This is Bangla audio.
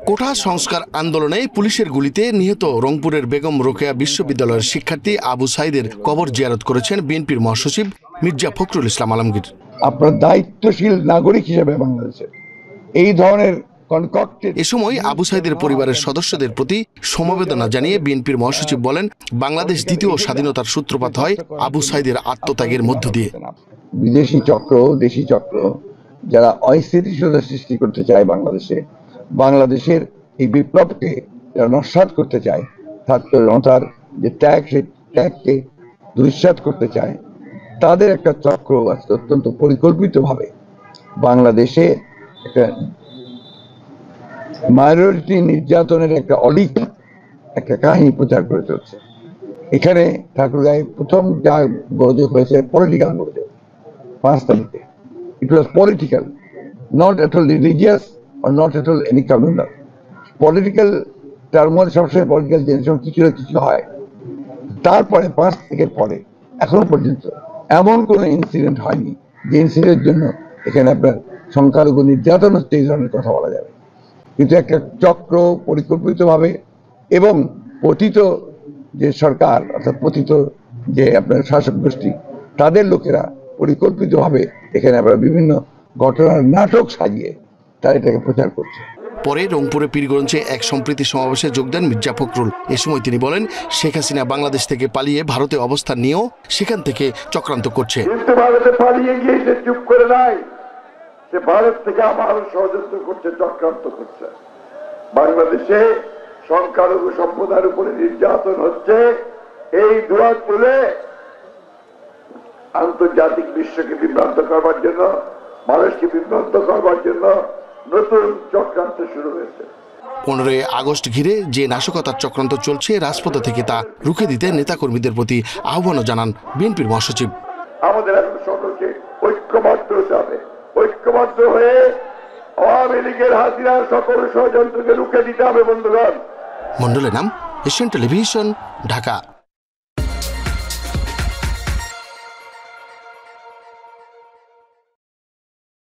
কোঠা সংস্কার আন্দোলনে পুলিশের গুলিতে নিহত রংপুরের বেগম রোকেয়া বিশ্ববিদ্যালয়ের শিক্ষার্থী আবু সাইদের কবর জিয়ারত করেছেন বিএনপির মহাসচিব মির্জা ফখরুল ইসলাম আলমগীর। আপনার দায়িত্বশীল নাগরিক হিসেবে বাংলাদেশে এই ধরনের এ সময় আবু সাইদের পরিবারের সদস্যদের প্রতি সমবেদনা জানিয়ে বিএনপির মহাসচিব বলেন, বাংলাদেশ দ্বিতীয় স্বাধীনতার সূত্রপাত হয় আবু সাইদের আত্মত্যাগের মধ্য দিয়ে। বিদেশি চক্র, দেশি চক্র যারা অস্থিতিশীলতা সৃষ্টি করতে চায় বাংলাদেশের এই বিপ্লবকে যারা নস্যাৎ করতে চায়, ছাত্র জনতার যে ত্যাগ, সেই ত্যাগকে দুঃসাৎ করতে চায়, তাদের একটা চক্র আছে অত্যন্ত পরিকল্পিতভাবে বাংলাদেশে একটা মাইনরিটি নির্যাতনের একটা অলিক একটা কাহিনী প্রচার করে চলছে। এখানে ঠাকুরগাঁয়ে প্রথম যা গোলযোগ হয়েছে পলিটিক্যাল গোলযোগ 5 তারিখে। It was political, not at all religious or not at all any communal. Political turmoil সবসময় পলিটিক্যাল জিনিস কিছু হয়। তারপরে 5 তারিখের পরে এখনো পর্যন্ত এমন কোনো ইনসিডেন্ট হয়নি যে ইনসিডেন্টের জন্য এখানে আপনার সংখ্যালঘু নির্যাতন হচ্ছে এই ধরনের কথা বলা যাবে। কিন্তু একটা চক্র পরিকল্পিতভাবে এবং পতিত যে সরকার অর্থাৎ পতিত যে আপনার শাসক গোষ্ঠী, তাদের লোকেরা পরিকল্পিতভাবে এখানে আবার বিভিন্ন ঘটনার নাটক সাজিয়ে তারা এটাকে প্রচার করছে। পরে রংপুরে পীরগঞ্জে এক সম্প্রীতি সমাবেশে যোগ দেন মির্জা ফখরুল। এ সময় তিনি বলেন, শেখ হাসিনা বাংলাদেশ থেকে পালিয়ে ভারতে অবস্থান নিয়েও সেখান থেকে চক্রান্ত করছে। কিন্তু ভারতে পালিয়ে গিয়ে সে চুপ করে নাই, সে ভারত থেকে আবারও ষড়যন্ত্র করছে, চক্রান্ত করছে। বাংলাদেশে সংখ্যালঘু সম্প্রদায়ের উপরে নির্যাতন হচ্ছে, এই ধোঁয়া তুলে আন্তর্জাতিক বিশ্বকে বিভ্রান্ত করবার জন্য, মানুষকে বিভ্রান্ত করবার জন্য নতুন চক্রান্ত শুরু হয়েছে। 15 আগস্ট ঘিরে যে নাশকতার চক্রান্ত চলছে, রাজপথ থেকে তা রুখে দিতে নেতাকর্মীদের প্রতি আহ্বানও জানান বিএনপির মহাসচিব। আমাদের এখন সকলকে ঐক্যবদ্ধ হতে হবে, ঐক্যবদ্ধ হয়ে আওয়ামী লীগের হাসিনার সকল ষড়যন্ত্রকে রুখে দিতে হবে। বন্ধুগণ, মন্ডলের নাম, এশিয়ান টেলিভিশন, ঢাকা।